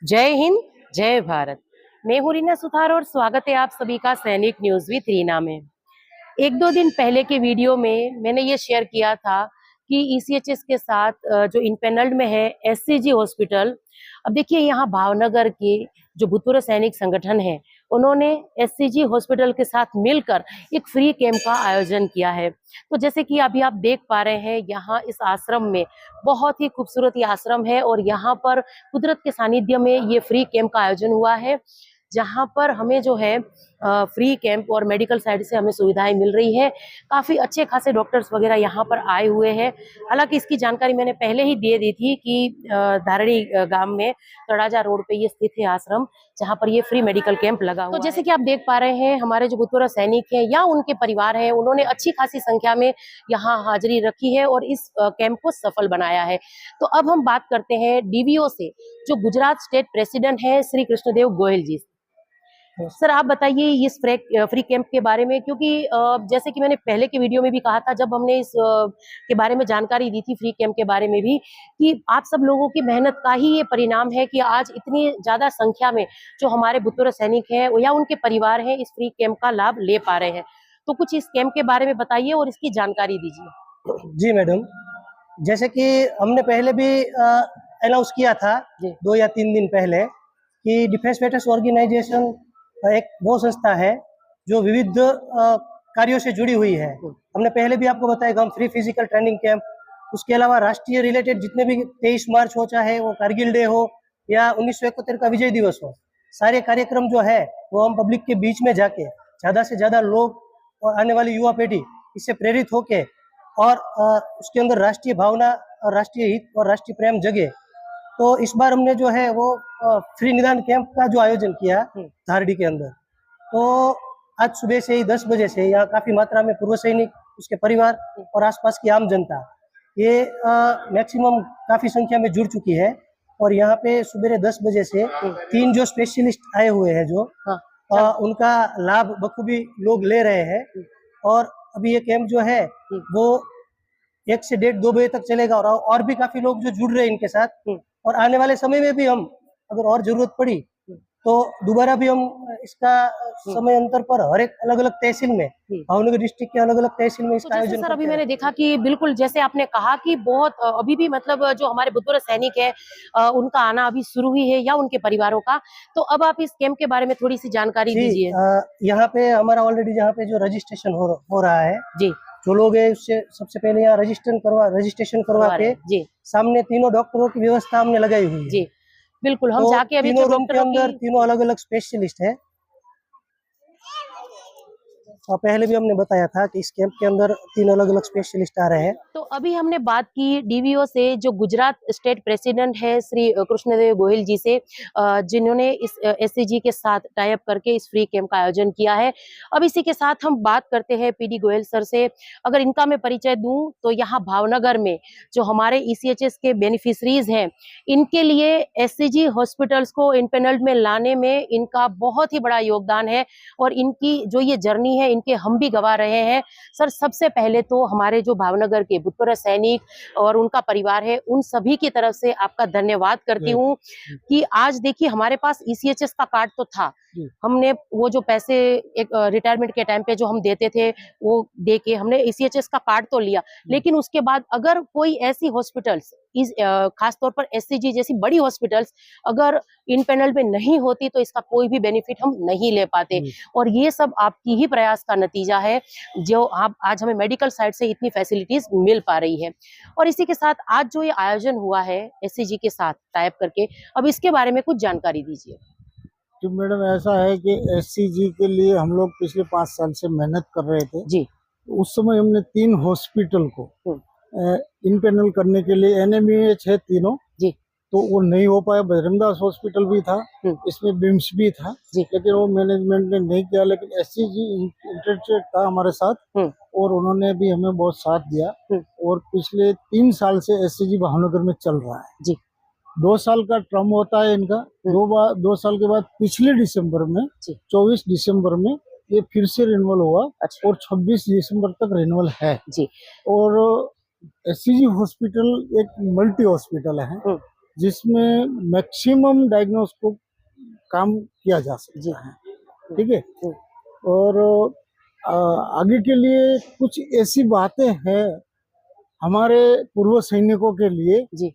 जय हिंद, जय भारत। मैं हूं रीना सुथार और स्वागत है आप सभी का सैनिक न्यूज विद रीना में। एक दो दिन पहले के वीडियो में मैंने ये शेयर किया था कि ईसीएचएस के साथ जो इनपेनल्ड में है एससीजी हॉस्पिटल। अब देखिए यहाँ भावनगर के जो भूतपूर्व सैनिक संगठन है उन्होंने एससीजी हॉस्पिटल के साथ मिलकर एक फ्री कैंप का आयोजन किया है। तो जैसे कि अभी आप देख पा रहे हैं यहाँ इस आश्रम में बहुत ही खूबसूरत ये आश्रम है और यहाँ पर कुदरत के सानिध्य में ये फ्री कैंप का आयोजन हुआ है, जहां पर हमें जो है फ्री कैंप और मेडिकल साइड से हमें सुविधाएं मिल रही है। काफी अच्छे खासे डॉक्टर्स वगैरह यहाँ पर आए हुए हैं। हालांकि इसकी जानकारी मैंने पहले ही दे दी थी कि धारणी गांव में तड़ाजा रोड पे ये स्थित है आश्रम, जहां पर ये फ्री मेडिकल कैंप लगा हुआ है। तो जैसे कि आप देख पा रहे हैं हमारे जो भूतपूर्व सैनिक हैं या उनके परिवार हैं, उन्होंने अच्छी खासी संख्या में यहाँ हाजिरी रखी है और इस कैंप को सफल बनाया है। तो अब हम बात करते हैं डीवीओ से, जो गुजरात स्टेट प्रेसिडेंट है श्री कृष्णदेव गोयल जी। सर आप बताइए इस फ्री कैंप के बारे में, क्योंकि जैसे कि मैंने पहले के वीडियो में भी कहा था जब हमने इस के बारे में जानकारी दी थी फ्री कैंप के बारे में भी, कि आप सब लोगों की मेहनत का ही ये परिणाम है कि आज इतनी ज्यादा संख्या में जो हमारे भूतपूर्व सैनिक हैं या उनके परिवार हैं इस फ्री कैंप का लाभ ले पा रहे हैं। तो कुछ इस कैंप के बारे में बताइए और इसकी जानकारी दीजिए। जी मैडम, जैसे कि हमने पहले भी अनाउंस किया था 2 या 3 दिन पहले कि डिफेंस वेटर्स ऑर्गेनाइजेशन एक वो संस्था है जो विविध कार्यों से जुड़ी हुई है। हमने पहले भी आपको बताया कि हम फ्री फिजिकल ट्रेनिंग कैंप, उसके अलावा राष्ट्रीय रिलेटेड जितने भी 23 मार्च हो, चाहे वो कारगिल डे हो या 1971 का विजय दिवस हो, सारे कार्यक्रम जो है वो हम पब्लिक के बीच में जाके ज़्यादा से ज़्यादा लोग और आने वाली युवा पीढ़ी इससे प्रेरित होके और उसके अंदर राष्ट्रीय भावना और राष्ट्रीय हित और राष्ट्रीय प्रेम जगे। तो इस बार हमने जो है वो फ्री निदान कैंप का जो आयोजन किया धारडी के अंदर। तो आज सुबह से ही 10 बजे से यहाँ काफी मात्रा में पूर्व सैनिक, उसके परिवार और आसपास की आम जनता ये मैक्सिमम काफी संख्या में जुड़ चुकी है। और यहाँ पे सुबह 10 बजे से 3 जो स्पेशलिस्ट आए हुए हैं जो उनका लाभ बखूबी लोग ले रहे हैं। और अभी ये कैंप जो है वो 1 से 1:30-2 बजे तक चलेगा और भी काफी लोग जो जुड़ रहे हैं इनके साथ। और आने वाले समय में भी हम अगर और जरूरत पड़ी तो दोबारा भी हम इसका समय अंतर पर हर एक अलग अलग तहसील में, भावनगर डिस्ट्रिक्ट के अलग अलग तहसील में इसका आयोजन। सर अभी मैंने देखा कि बिल्कुल जैसे आपने कहा कि बहुत अभी भी मतलब जो हमारे भूतपूर्व सैनिक है उनका आना अभी शुरू हुई है या उनके परिवारों का। तो अब आप इस कैंप के बारे में थोड़ी सी जानकारी दीजिए। यहाँ पे हमारा ऑलरेडी यहाँ पे जो रजिस्ट्रेशन हो रहा है जी, जो लोग है उससे सबसे पहले यहाँ रजिस्ट्रेशन करवा के जी सामने तीनों डॉक्टरों की व्यवस्था हमने लगाई हुई है जी। बिल्कुल हम जाके अभी तीनों रूम के अंदर तीनों अलग अलग स्पेशलिस्ट है। और पहले भी हमने बताया था कि इस कैंप के अंदर 3 अलग अलग स्पेशलिस्ट आ रहे हैं। तो अभी हमने बात की डीवीओ से, जो गुजरात स्टेट प्रेसिडेंट है श्री कृष्णदेव गोयल जी से, जिन्होंने इस एससीजी के साथ टाई अप करके इस फ्री कैंप का आयोजन किया है। अब इसी के साथ हम बात करते हैं पीडी गोयल सर से। अगर इनका मैं परिचय दूं तो यहाँ भावनगर में जो हमारे ईसीएचएस के बेनिफिशरीज हैं, इनके लिए एससीजी हॉस्पिटल्स को इनपेनल्ड में लाने में इनका बहुत ही बड़ा योगदान है और इनकी जो ये जर्नी है इनके हम भी गवा रहे हैं। सर सबसे पहले तो हमारे जो भावनगर के भूतपूर्व सैनिक और उनका परिवार है उन सभी की तरफ से आपका धन्यवाद करती हूँ कि आज देखिए हमारे पास ईसीएचएस का कार्ड तो था, हमने वो जो पैसे एक रिटायरमेंट के टाइम पे जो हम देते थे वो दे के हमने ईसीएचएस का कार्ड तो लिया, लेकिन उसके बाद अगर कोई ऐसी हॉस्पिटल्स खासतौर पर एससीजी जैसी बड़ी हॉस्पिटल्स अगर इन पैनल में नहीं होती तो इसका कोई भी बेनिफिट हम नहीं ले पाते। और ये सब आपकी ही प्रयास का नतीजा है जो आप आज हमें मेडिकल साइड से इतनी फैसिलिटीज मिल पा रही है। और इसी के साथ आज जो ये आयोजन हुआ है एससीजी के साथ टाई अप करके, अब इसके बारे में कुछ जानकारी दीजिए। तो मैडम ऐसा है कि एससीजी के लिए हम लोग पिछले 5 साल से मेहनत कर रहे थे जी। उस समय हमने 3 हॉस्पिटल को इन पैनल करने के लिए एनएमईएच है तीनों जी, तो वो नहीं हो पाया। बजरंगदास हॉस्पिटल भी था, इसमें बिम्स भी था, लेकिन वो मैनेजमेंट ने नहीं किया। लेकिन एससीजी इंटरेस्टेड था हमारे साथ और उन्होंने भी हमें बहुत साथ दिया। और पिछले 3 साल से एससीजी भावनगर में चल रहा है जी। 2 साल का टर्म होता है इनका। 2 साल के बाद पिछले दिसंबर में 24 दिसंबर में ये फिर से रिन्यूअल हुआ और 26 दिसंबर तक रिन्यूअल है जी। और एससीजी हॉस्पिटल एक मल्टी हॉस्पिटल है जिसमें मैक्सिमम डायग्नोस को काम किया जा सकता है, ठीक है। और आगे के लिए कुछ ऐसी बातें हैं हमारे पूर्व सैनिकों के लिए जी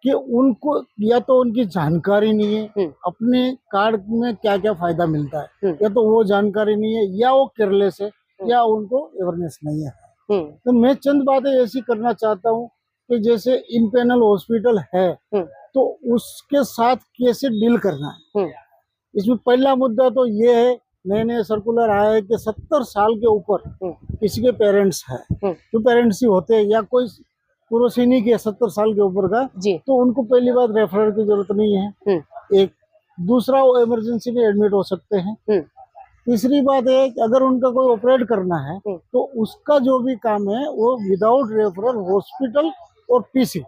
कि उनको या तो उनकी जानकारी नहीं है अपने कार्ड में क्या क्या फायदा मिलता है, या तो वो जानकारी नहीं है, या वो केयरलेस है, या उनको अवेयरनेस नहीं है। तो मैं चंद बातें ऐसी करना चाहता हूँ कि जैसे इन पैनल हॉस्पिटल है तो उसके साथ कैसे डील करना है। इसमें पहला मुद्दा तो ये है, नए नए सर्कुलर आया है कि 70 साल के ऊपर किसी के पेरेंट्स है, जो पेरेंट्स ही होते हैं या कोई पूर्व सैनिक है 70 साल के ऊपर का, तो उनको पहली बात रेफरल की जरूरत नहीं है। एक दूसरा, वो इमरजेंसी में एडमिट हो सकते हैं। तीसरी बात है कि अगर उनका कोई ऑपरेट करना है तो उसका जो भी काम है वो विदाउट रेफरल हॉस्पिटल और पीसी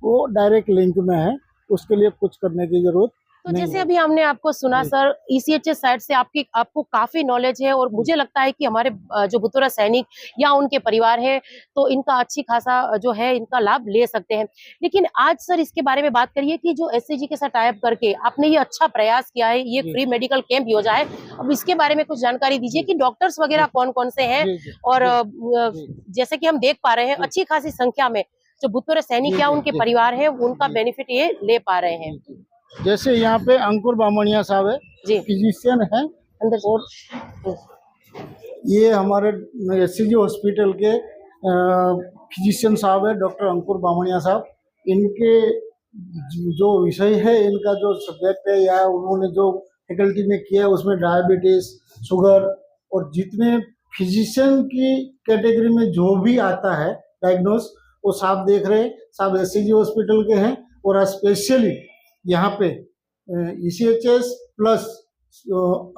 वो डायरेक्ट लिंक में है, उसके लिए कुछ करने की जरूरत तो जैसे अभी हमने आपको सुना सर, ईसीएचएस साइड से आपको काफी नॉलेज है और मुझे लगता है कि हमारे जो भूतपूर्व सैनिक या उनके परिवार है तो इनका अच्छी खासा जो है इनका लाभ ले सकते हैं। लेकिन आज सर इसके बारे में बात करिए कि जो एससीजी के साथ टाइप करके आपने ये अच्छा प्रयास किया है, ये फ्री मेडिकल कैंप योजना है, अब इसके बारे में कुछ जानकारी दीजिए कि डॉक्टर्स वगैरह कौन कौन से हैं और जैसे कि हम देख पा रहे हैं अच्छी खासी संख्या में जो भूतपूर्व सैनिक या उनके परिवार है उनका बेनिफिट ये ले पा रहे हैं। जैसे यहाँ पे अंकुर बामणिया साहब है, फिजिशियन है, और ये हमारे एससीजी हॉस्पिटल के फिजिशियन साहब है, डॉक्टर अंकुर बामणिया साहब। इनके जो विषय है, इनका जो सब्जेक्ट है या उन्होंने जो फैकल्टी में किया है उसमें डायबिटीज, शुगर और जितने फिजिशियन की कैटेगरी में जो भी आता है डायग्नोस, वो साहब देख रहे हैं। साहब एससीजी हॉस्पिटल के हैं और स्पेशली यहाँ पे ईसीएचएस प्लस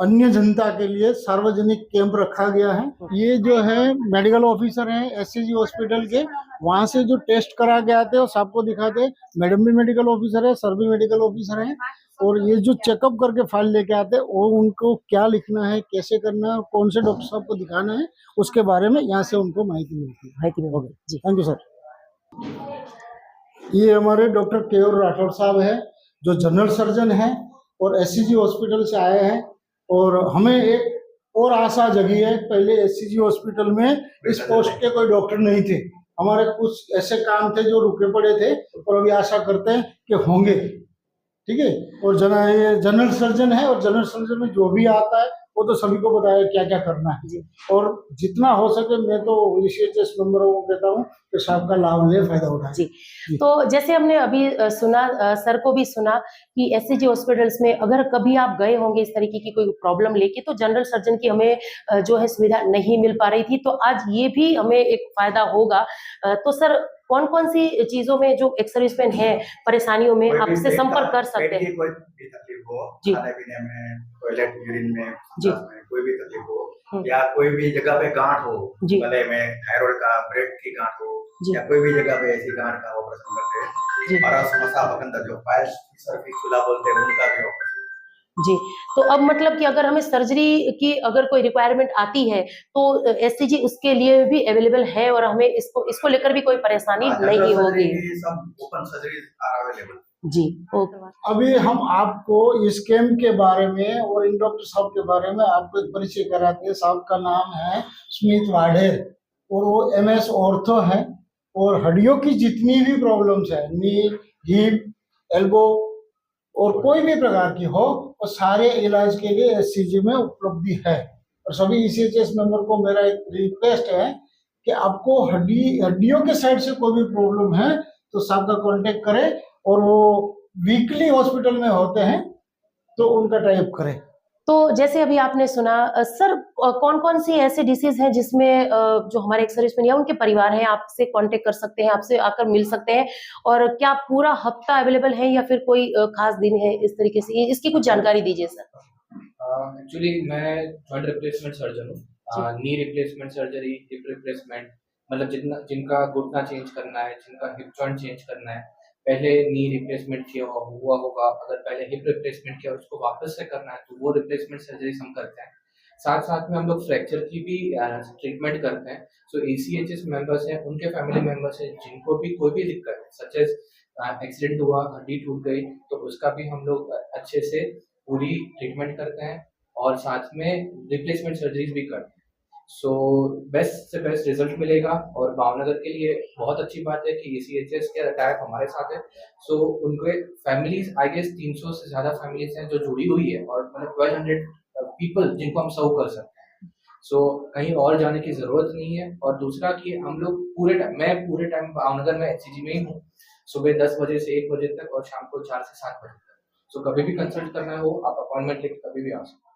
अन्य जनता के लिए सार्वजनिक कैंप रखा गया है। ये जो है मेडिकल ऑफिसर हैं एससीजी हॉस्पिटल के, वहाँ से जो टेस्ट करा के आते हैं और सबको दिखाते हैं। मैडम भी मेडिकल ऑफिसर है, सर भी मेडिकल ऑफिसर हैं, और ये जो चेकअप करके फाइल लेके आते हैं वो उनको क्या लिखना है, कैसे करना है, कौन से डॉक्टर साहब को दिखाना है, उसके बारे में यहाँ से उनको माहिती मिलती है। जी थैंक यू सर। ये हमारे डॉक्टर केयूर राठौड़ साहब है जो जनरल सर्जन हैं और एससीजी हॉस्पिटल से आए हैं, और हमें एक और आशा जगी है। पहले एससीजी हॉस्पिटल में इस पोस्ट के कोई डॉक्टर नहीं थे, हमारे कुछ ऐसे काम थे जो रुके पड़े थे, और अभी आशा करते हैं कि होंगे, ठीक है। और ये जनरल सर्जन है, और जनरल सर्जन में जो भी आता है वो तो सभी को बताया क्या क्या करना है, और जितना हो सके मैं तो ईसीएचएस मेंबरों को कहता हूँ कि साहब का लाभ ले, फायदा उठाए। जी तो जैसे हमने अभी सुना, सर को भी सुना कि एससीजी हॉस्पिटल्स में अगर कभी आप गए होंगे इस तरीके की कोई प्रॉब्लम लेके, तो जनरल सर्जन की हमें जो है सुविधा नहीं मिल पा रही थी, तो आज ये भी हमें एक फायदा होगा। तो सर कौन कौन सी चीजों में जो एक्स सर्विसमैन है परेशानियों में आपसे संपर्क कर सकते हैं? कोई भी तकलीफ हो, खाने पीने में, टॉयलेट यूरिन में, कोई भी तकलीफ हो, या कोई भी जगह पे गांठ हो, गले में थायराइड का, ब्रेड की गांठ हो, या कोई भी जगह पे ऐसी गांठ का ऑपरेशन करते हैं। और समस्या बकंदर जो पाइल्स फिस्टुला बोलते हैं उनका भी ऑपरेशन। जी, तो अब मतलब कि अगर हमें सर्जरी की अगर कोई रिक्वायरमेंट आती है तो एससीजी उसके लिए भी अवेलेबल है, और हमें इसको लेकर भी कोई परेशानी नहीं होगी। सब ओपन सर्जरी अवेलेबल। जी अभी हम आपको इस कैंप के बारे में और इन डॉक्टर साहब के बारे में आपको एक परिचय कराते हैं। साहब का नाम है स्मित वाढेर, और वो एमएस ऑर्थो है, और हड्डियों की जितनी भी प्रॉब्लम्स है, नी, हिप, एल्बो और कोई भी प्रकार की हो, वो सारे इलाज के लिए एससीजी में उपलब्धि है। और सभी ईसीएचएस मेंबर को मेरा एक रिक्वेस्ट है कि आपको हड्डियों के साइड से कोई भी प्रॉब्लम है तो साहब का कांटेक्ट करें, और वो वीकली हॉस्पिटल में होते हैं तो उनका टाइप करें। तो जैसे अभी आपने सुना सर, कौन कौन सी ऐसे डिसीज हैं जिसमें जो हमारे एक्स सर्विसमैन या उनके परिवार हैं आपसे कांटेक्ट कर सकते हैं, आपसे आकर मिल सकते हैं, और क्या पूरा हफ्ता अवेलेबल है या फिर कोई खास दिन है, इस तरीके से इसकी कुछ जानकारी दीजिए सर। एक्चुअली मैं जॉइंट रिप्लेसमेंट सर्जन हूँ, knee replacement surgery, hip replacement, मतलब जिनका घुटना चेंज करना है, जिनका हिप जॉइंट चेंज करना है, पहले नी रिप्लेसमेंट किया हुआ होगा, अगर पहले हिप रिप्लेसमेंट किया उसको वापस से करना है तो वो रिप्लेसमेंट सर्जरी हम करते हैं। साथ साथ में हम लोग फ्रैक्चर की भी ट्रीटमेंट करते हैं। सो एसीएचएस मेंबर्स हैं, उनके फैमिली मेंबर्स हैं जिनको भी कोई भी दिक्कत है, सच एज एक्सीडेंट हुआ, हड्डी टूट गई, तो उसका भी हम लोग अच्छे से पूरी ट्रीटमेंट करते हैं और साथ में रिप्लेसमेंट सर्जरीज भी करते हैं। सो बेस्ट से बेस्ट रिजल्ट मिलेगा और भावनगर के लिए बहुत अच्छी बात है कि ECHS के अटैक हमारे साथ है। सो उनके फैमिलीज आई गेस 300 से ज्यादा फैमिलीज हैं जो जुड़ी हुई है और मतलब 1200 पीपल जिनको हम सर्व कर सकते हैं। सो कहीं और जाने की जरूरत नहीं है। और दूसरा कि हम लोग मैं पूरे टाइम भावनगर में HCG में ही हूँ, सुबह 10 बजे से 1 बजे तक और शाम को 4 से 7 बजे तक। सो कभी भी कंसल्ट करना हो आप अपॉइंटमेंट लेके कभी भी आ सकते हैं।